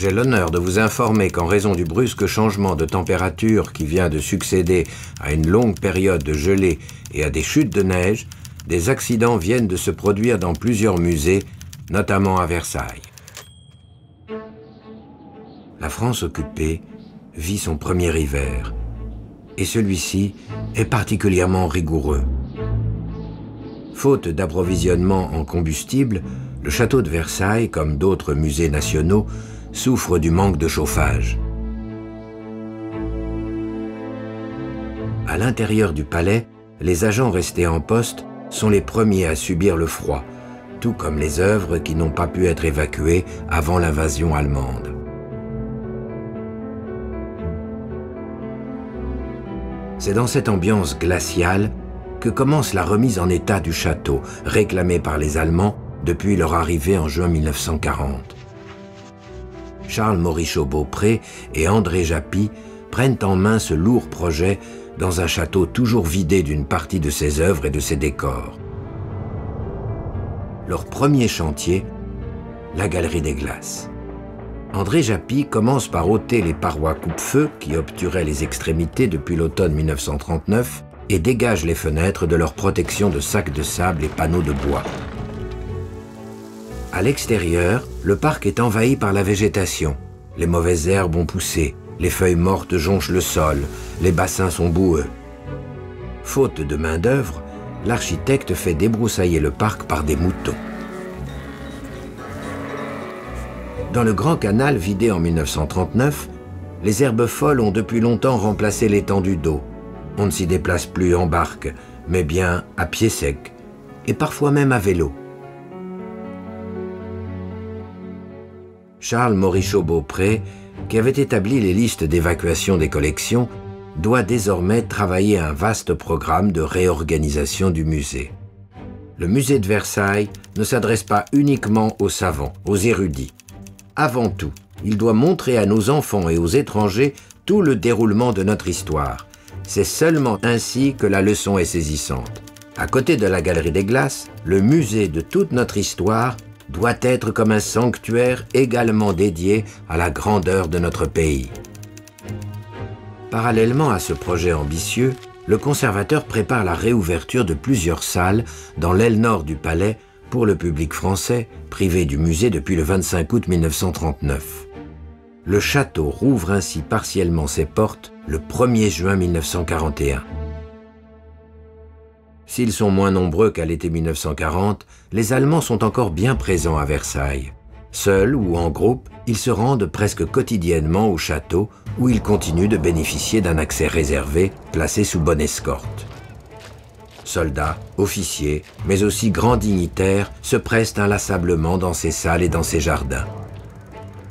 J'ai l'honneur de vous informer qu'en raison du brusque changement de température qui vient de succéder à une longue période de gelée et à des chutes de neige, des accidents viennent de se produire dans plusieurs musées, notamment à Versailles. La France occupée vit son premier hiver, et celui-ci est particulièrement rigoureux. Faute d'approvisionnement en combustible, le château de Versailles, comme d'autres musées nationaux, souffre du manque de chauffage. À l'intérieur du palais, les agents restés en poste sont les premiers à subir le froid, tout comme les œuvres qui n'ont pas pu être évacuées avant l'invasion allemande. C'est dans cette ambiance glaciale que commence la remise en état du château, réclamée par les Allemands depuis leur arrivée en juin 1940. Charles Morichaud-Beaupré et André Japy prennent en main ce lourd projet dans un château toujours vidé d'une partie de ses œuvres et de ses décors. Leur premier chantier, la Galerie des Glaces. André Japy commence par ôter les parois coupe-feu qui obturaient les extrémités depuis l'automne 1939 et dégage les fenêtres de leur protection de sacs de sable et panneaux de bois. À l'extérieur, le parc est envahi par la végétation. Les mauvaises herbes ont poussé, les feuilles mortes jonchent le sol, les bassins sont boueux. Faute de main-d'œuvre, l'architecte fait débroussailler le parc par des moutons. Dans le Grand Canal vidé en 1939, les herbes folles ont depuis longtemps remplacé l'étendue d'eau. On ne s'y déplace plus en barque, mais bien à pied sec, et parfois même à vélo. Charles Morichaud-Beaupré, qui avait établi les listes d'évacuation des collections, doit désormais travailler un vaste programme de réorganisation du musée. Le musée de Versailles ne s'adresse pas uniquement aux savants, aux érudits. Avant tout, il doit montrer à nos enfants et aux étrangers tout le déroulement de notre histoire. C'est seulement ainsi que la leçon est saisissante. À côté de la Galerie des Glaces, le musée de toute notre histoire doit être comme un sanctuaire également dédié à la grandeur de notre pays. Parallèlement à ce projet ambitieux, le conservateur prépare la réouverture de plusieurs salles dans l'aile nord du palais pour le public français, privé du musée depuis le 25 août 1939. Le château rouvre ainsi partiellement ses portes le 1er juin 1941. S'ils sont moins nombreux qu'à l'été 1940, les Allemands sont encore bien présents à Versailles. Seuls ou en groupe, ils se rendent presque quotidiennement au château où ils continuent de bénéficier d'un accès réservé, placé sous bonne escorte. Soldats, officiers, mais aussi grands dignitaires se pressent inlassablement dans ces salles et dans ces jardins.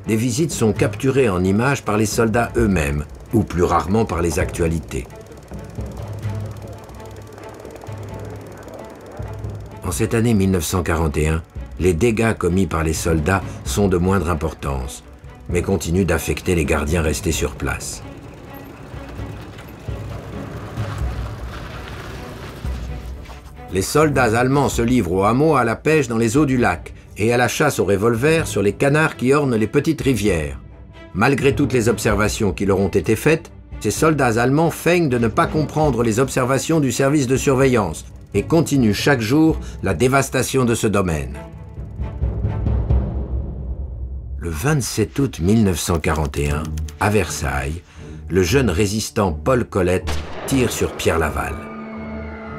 Des visites sont capturées en images par les soldats eux-mêmes, ou plus rarement par les actualités. En cette année 1941, les dégâts commis par les soldats sont de moindre importance, mais continuent d'affecter les gardiens restés sur place. Les soldats allemands se livrent au hameau à la pêche dans les eaux du lac et à la chasse au revolver sur les canards qui ornent les petites rivières. Malgré toutes les observations qui leur ont été faites, ces soldats allemands feignent de ne pas comprendre les observations du service de surveillance et continuent chaque jour la dévastation de ce domaine. Le 27 août 1941, à Versailles, le jeune résistant Paul Colette tire sur Pierre Laval.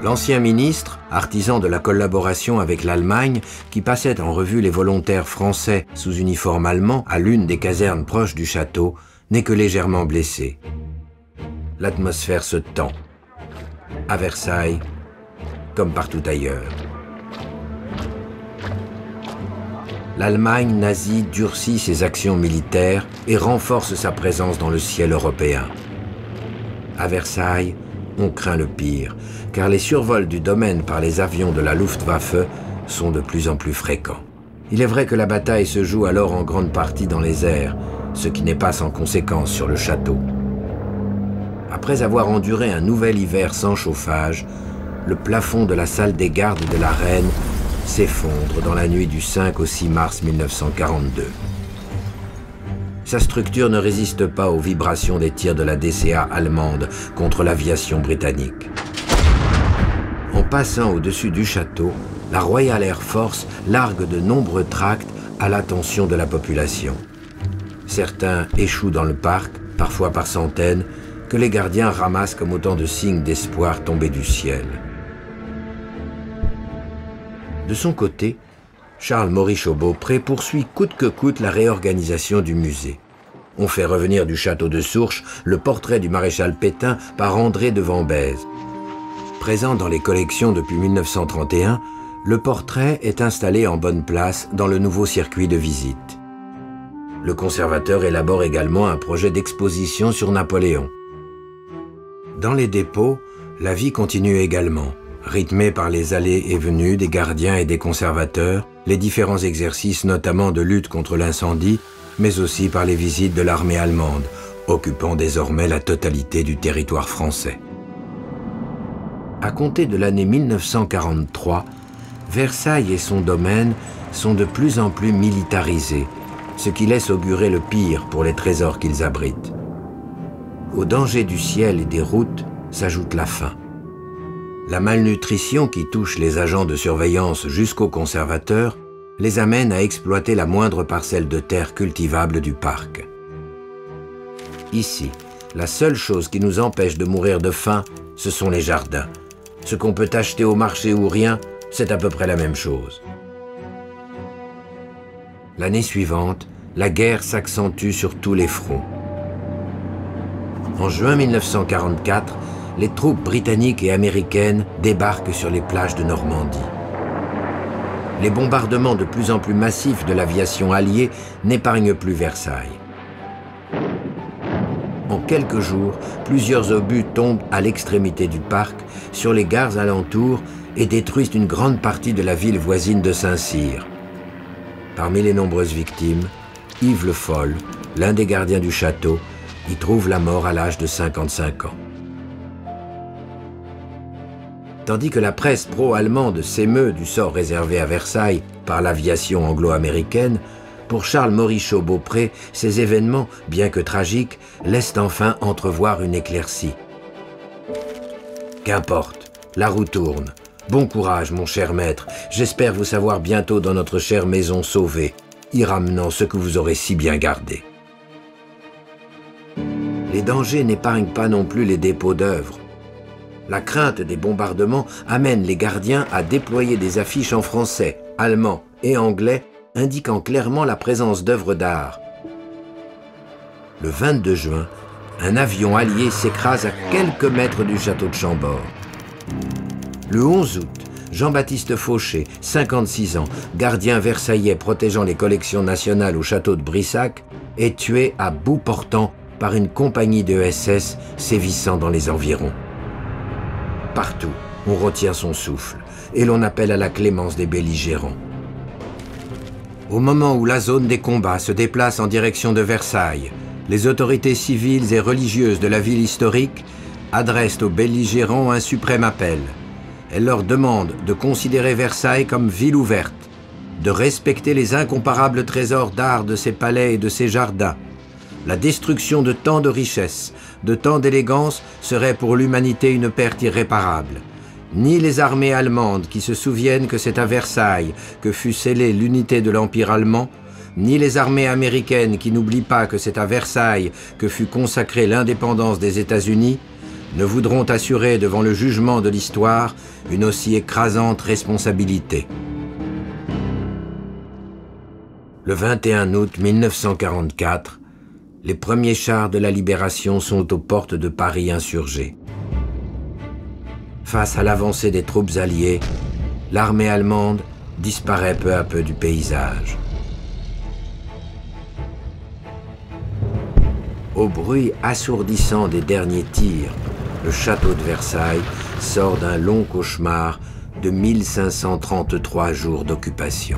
L'ancien ministre, artisan de la collaboration avec l'Allemagne, qui passait en revue les volontaires français sous uniforme allemand à l'une des casernes proches du château, n'est que légèrement blessé. L'atmosphère se tend. À Versailles, comme partout ailleurs. l'Allemagne nazie durcit ses actions militaires et renforce sa présence dans le ciel européen. À Versailles, on craint le pire, car les survols du domaine par les avions de la Luftwaffe sont de plus en plus fréquents. Il est vrai que la bataille se joue alors en grande partie dans les airs, ce qui n'est pas sans conséquence sur le château. Après avoir enduré un nouvel hiver sans chauffage, le plafond de la salle des gardes de la Reine s'effondre dans la nuit du 5 au 6 mars 1942. Sa structure ne résiste pas aux vibrations des tirs de la DCA allemande contre l'aviation britannique. En passant au-dessus du château, la Royal Air Force largue de nombreux tracts à l'attention de la population. Certains échouent dans le parc, parfois par centaines, que les gardiens ramassent comme autant de signes d'espoir tombés du ciel. De son côté, Charles-Maurice Beaupré poursuit coûte que coûte la réorganisation du musée. On fait revenir du château de Sourches le portrait du maréchal Pétain par André de Vambèze. Présent dans les collections depuis 1931, le portrait est installé en bonne place dans le nouveau circuit de visite. Le conservateur élabore également un projet d'exposition sur Napoléon. Dans les dépôts, la vie continue également, rythmée par les allées et venues des gardiens et des conservateurs, les différents exercices notamment de lutte contre l'incendie, mais aussi par les visites de l'armée allemande, occupant désormais la totalité du territoire français. À compter de l'année 1943, Versailles et son domaine sont de plus en plus militarisés, ce qui laisse augurer le pire pour les trésors qu'ils abritent. Au danger du ciel et des routes s'ajoute la faim. La malnutrition qui touche les agents de surveillance jusqu'aux conservateurs les amène à exploiter la moindre parcelle de terre cultivable du parc. Ici, la seule chose qui nous empêche de mourir de faim, ce sont les jardins. Ce qu'on peut acheter au marché ou rien, c'est à peu près la même chose. L'année suivante, la guerre s'accentue sur tous les fronts. En juin 1944, les troupes britanniques et américaines débarquent sur les plages de Normandie. Les bombardements de plus en plus massifs de l'aviation alliée n'épargnent plus Versailles. En quelques jours, plusieurs obus tombent à l'extrémité du parc, sur les gares alentours et détruisent une grande partie de la ville voisine de Saint-Cyr. Parmi les nombreuses victimes, Yves Le Foll, l'un des gardiens du château, y trouve la mort à l'âge de 55 ans. Tandis que la presse pro-allemande s'émeut du sort réservé à Versailles par l'aviation anglo-américaine, pour Charles-Maurice Beaupré, ces événements, bien que tragiques, laissent enfin entrevoir une éclaircie. Qu'importe, la roue tourne. Bon courage, mon cher maître. J'espère vous savoir bientôt dans notre chère maison sauvée, y ramenant ce que vous aurez si bien gardé. Les dangers n'épargnent pas non plus les dépôts d'œuvres. La crainte des bombardements amène les gardiens à déployer des affiches en français, allemand et anglais, indiquant clairement la présence d'œuvres d'art. Le 22 juin, un avion allié s'écrase à quelques mètres du château de Chambord. Le 11 août, Jean-Baptiste Fauché, 56 ans, gardien versaillais protégeant les collections nationales au château de Brissac, est tué à bout portant par une compagnie de SS sévissant dans les environs. Partout, on retient son souffle et l'on appelle à la clémence des belligérants. Au moment où la zone des combats se déplace en direction de Versailles, les autorités civiles et religieuses de la ville historique adressent aux belligérants un suprême appel. Elles leur demandent de considérer Versailles comme ville ouverte, de respecter les incomparables trésors d'art de ses palais et de ses jardins. La destruction de tant de richesses, de tant d'élégance serait pour l'humanité une perte irréparable. Ni les armées allemandes qui se souviennent que c'est à Versailles que fut scellée l'unité de l'Empire allemand, ni les armées américaines qui n'oublient pas que c'est à Versailles que fut consacrée l'indépendance des États-Unis, ne voudront assurer devant le jugement de l'histoire une aussi écrasante responsabilité. Le 21 août 1944, les premiers chars de la Libération sont aux portes de Paris insurgés. Face à l'avancée des troupes alliées, l'armée allemande disparaît peu à peu du paysage. Au bruit assourdissant des derniers tirs, le château de Versailles sort d'un long cauchemar de 1533 jours d'occupation.